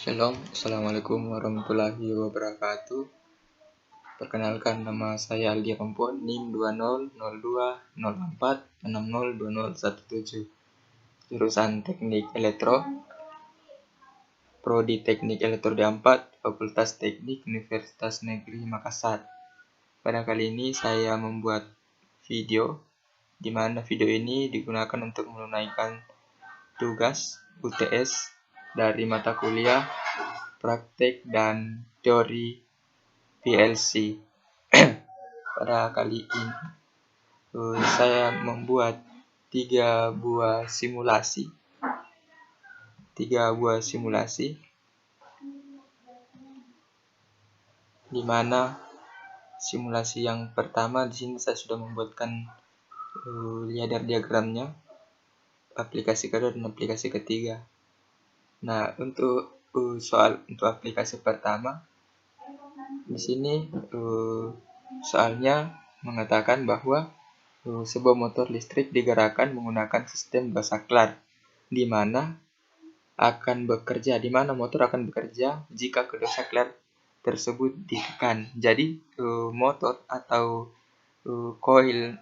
Shalom, Assalamualaikum warahmatullahi wabarakatuh. Perkenalkan, nama saya Aldi Rompo, NIM 200204602017, jurusan Teknik Elektro, Prodi Teknik Elektro D4, Fakultas Teknik Universitas Negeri Makassar. Pada kali ini saya membuat video, di mana video ini digunakan untuk menunaikan tugas UTS dari mata kuliah praktek dan teori PLC. Pada kali ini saya membuat tiga buah simulasi, di mana simulasi yang pertama di sini saya sudah membuatkan ladder diagramnya, aplikasi kedua dan aplikasi ketiga. Nah, untuk aplikasi pertama, di sini soalnya mengatakan bahwa sebuah motor listrik digerakkan menggunakan sistem dua saklar, di mana motor akan bekerja jika kedua saklar tersebut ditekan. Jadi motor atau koil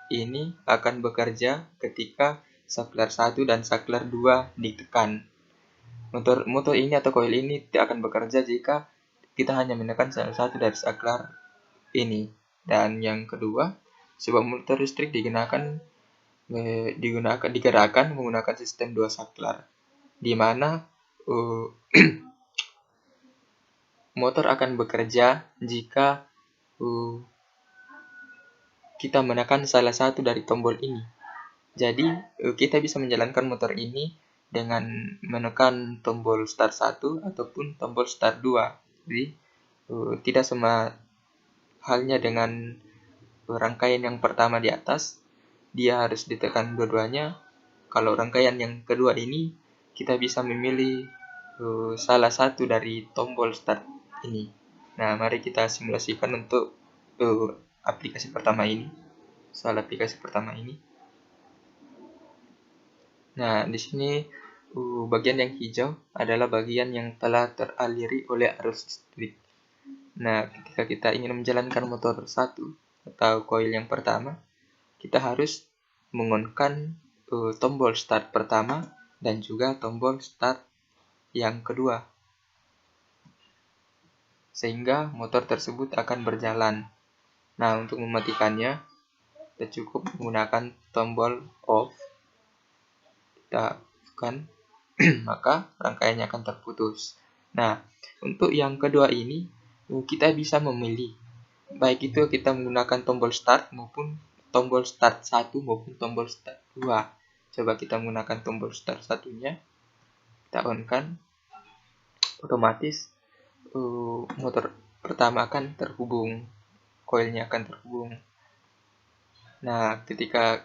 ini akan bekerja ketika saklar 1 dan saklar 2 ditekan. Motor ini atau koil ini tidak akan bekerja jika kita hanya menekan salah satu dari saklar ini. Dan yang kedua, sebuah motor listrik digerakkan menggunakan sistem dua saklar, di mana motor akan bekerja jika kita menekan salah satu dari tombol ini. Jadi kita bisa menjalankan motor ini dengan menekan tombol start 1 ataupun tombol start 2. Jadi tidak sama halnya dengan rangkaian yang pertama di atas, dia harus ditekan dua-duanya. Kalau rangkaian yang kedua ini, kita bisa memilih salah satu dari tombol start ini. Nah, mari kita simulasikan untuk aplikasi pertama ini. Soal aplikasi pertama ini. Nah, di sini bagian yang hijau adalah bagian yang telah teraliri oleh arus listrik. Nah, ketika kita ingin menjalankan motor 1 atau koil yang pertama, kita harus mengonkan tombol start pertama dan juga tombol start yang kedua, sehingga motor tersebut akan berjalan. Nah, untuk mematikannya, kita cukup menggunakan tombol off. Kita tekan, maka rangkaiannya akan terputus. Nah, untuk yang kedua ini, kita bisa memilih, baik itu kita menggunakan tombol start maupun tombol start 1 maupun tombol start 2. Coba kita menggunakan tombol start satunya, kita on kan, otomatis motor pertama akan terhubung, koilnya akan terhubung. Nah, ketika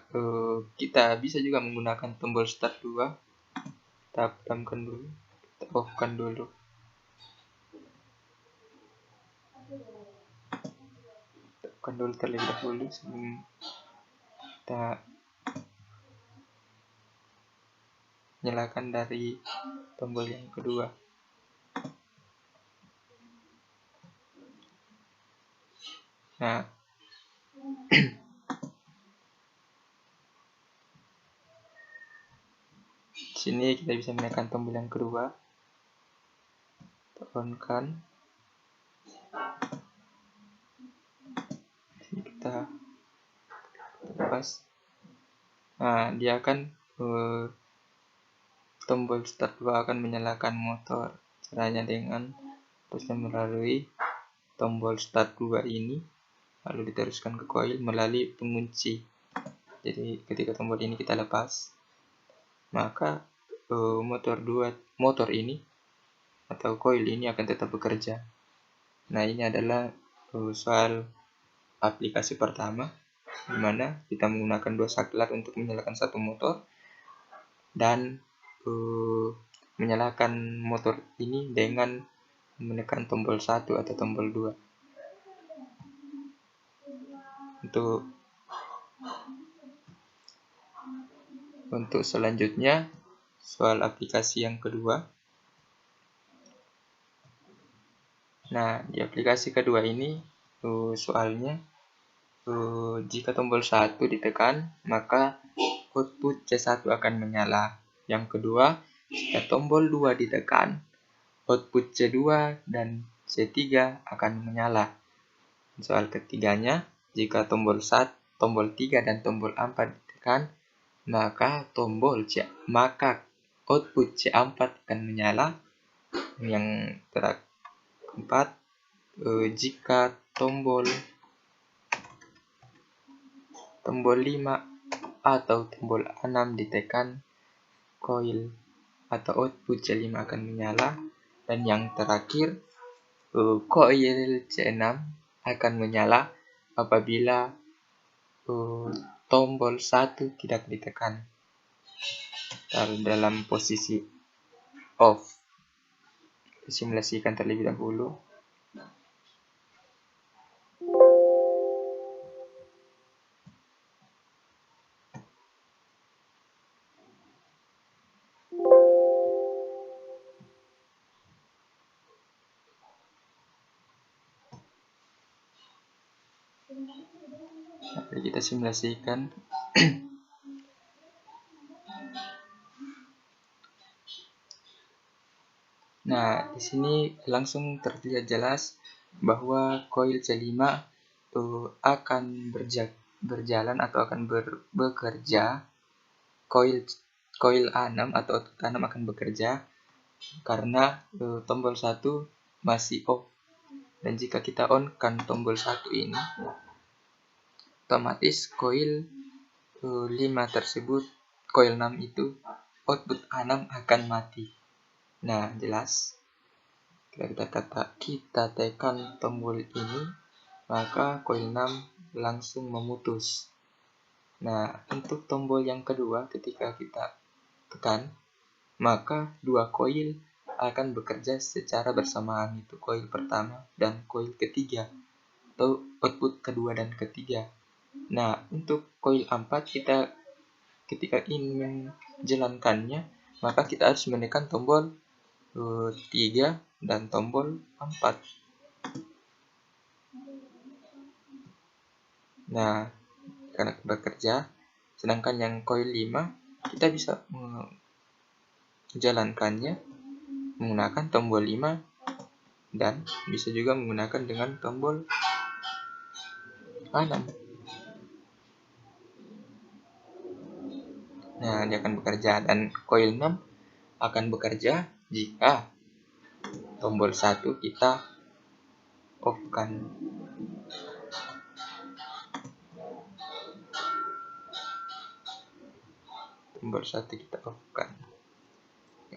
kita bisa juga menggunakan tombol start 2, kita padamkan dulu, kita off-kan dulu. Tekan dulu terlebih dahulu sebelum kita nyalakan dari tombol yang kedua. Nah, di sini kita bisa menekan tombol yang kedua, on-kan. Sini kita lepas. Nah, dia akan tombol start 2 akan menyalakan motor. Caranya dengan terus melalui tombol start 2 ini, lalu diteruskan ke koil melalui pengunci. Jadi ketika tombol ini kita lepas, maka motor ini atau koil ini akan tetap bekerja. Nah, ini adalah soal aplikasi pertama, di mana kita menggunakan dua saklar untuk menyalakan satu motor dan menyalakan motor ini dengan menekan tombol 1 atau tombol 2. Untuk selanjutnya, soal aplikasi yang kedua, Nah, di aplikasi kedua ini soalnya jika tombol 1 ditekan, maka output C1 akan menyala. Yang kedua, jika tombol 2 ditekan, output C2 dan C3 akan menyala. Soal ketiganya, jika tombol 1, tombol 3 dan tombol 4 ditekan, maka output C4 akan menyala. Yang keempat, jika tombol 5 atau tombol 6 ditekan, koil atau output C5 akan menyala. Dan yang terakhir, koil C6 akan menyala apabila tombol 1 tidak ditekan dalam posisi off. Simulasikan terlebih dahulu. Mari kita simulasikan. Nah, di sini langsung terlihat jelas bahwa koil C5 akan berjalan atau akan bekerja. Koil A6 atau output A6 akan bekerja karena tombol 1 masih off. Dan jika kita on kan tombol 1 ini, otomatis koil 5 tersebut, koil 6 itu, output A6 akan mati. Nah, jelas. Kita tekan tombol ini, maka koil 6 langsung memutus. Nah, untuk tombol yang kedua, ketika kita tekan, maka dua koil akan bekerja secara bersamaan, itu koil pertama dan koil ketiga, atau output kedua dan ketiga. Nah, untuk koil 4 kita ketika ingin menjalankannya, maka kita harus menekan tombol 3 dan tombol 4. Nah, karena bekerja, sedangkan yang koil 5 kita bisa menjalankannya menggunakan tombol 5 dan bisa juga menggunakan dengan tombol 6. Nah, dia akan bekerja, dan koil 6 akan bekerja jika tombol 1 kita off-kan. Tombol 1 kita off-kan,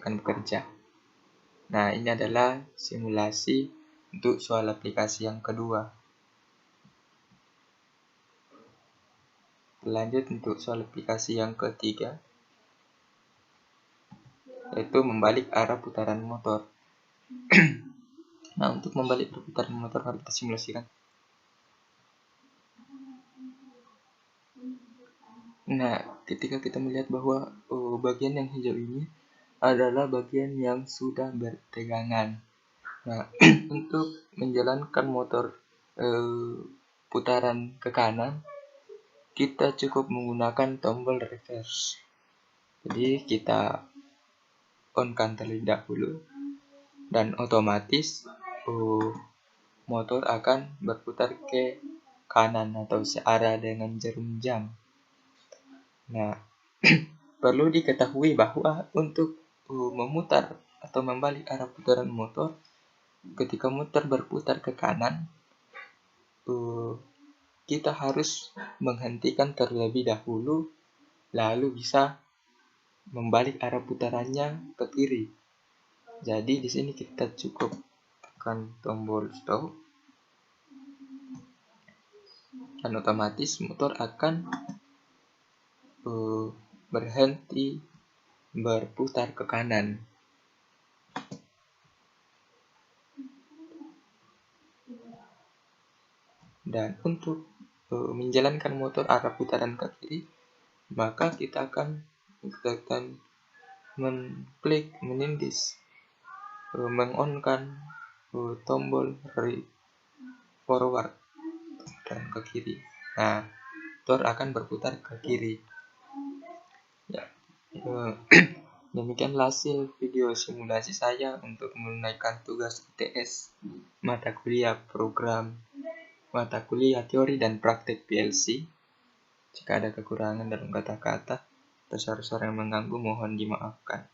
akan bekerja. Nah, ini adalah simulasi untuk soal aplikasi yang kedua. Lanjut untuk soal aplikasi yang ketiga, yaitu membalik arah putaran motor. Nah, untuk membalik putaran motor harus kita simulasikan. Nah, ketika kita melihat bahwa bagian yang hijau ini adalah bagian yang sudah bertegangan. Nah, untuk menjalankan motor putaran ke kanan, kita cukup menggunakan tombol reverse. Jadi kita on-kan terlebih dahulu, dan otomatis motor akan berputar ke kanan atau searah dengan jarum jam. Nah, perlu diketahui bahwa untuk memutar atau membalik arah putaran motor, ketika motor berputar ke kanan, kita harus menghentikan terlebih dahulu, lalu bisa membalik arah putarannya ke kiri. Jadi di sini kita cukup tekan tombol stop, dan otomatis motor akan berhenti berputar ke kanan. Dan untuk menjalankan motor arah putaran ke kiri, maka kita akan mengklik menindis, mengonkan tombol forward dan ke kiri. Nah, door akan berputar ke kiri. Ya, demikianlah hasil video simulasi saya untuk menunaikan tugas UTS mata kuliah program mata kuliah teori dan praktek PLC. Jika ada kekurangan dalam kata-kata atau suara-suara yang mengganggu, mohon dimaafkan.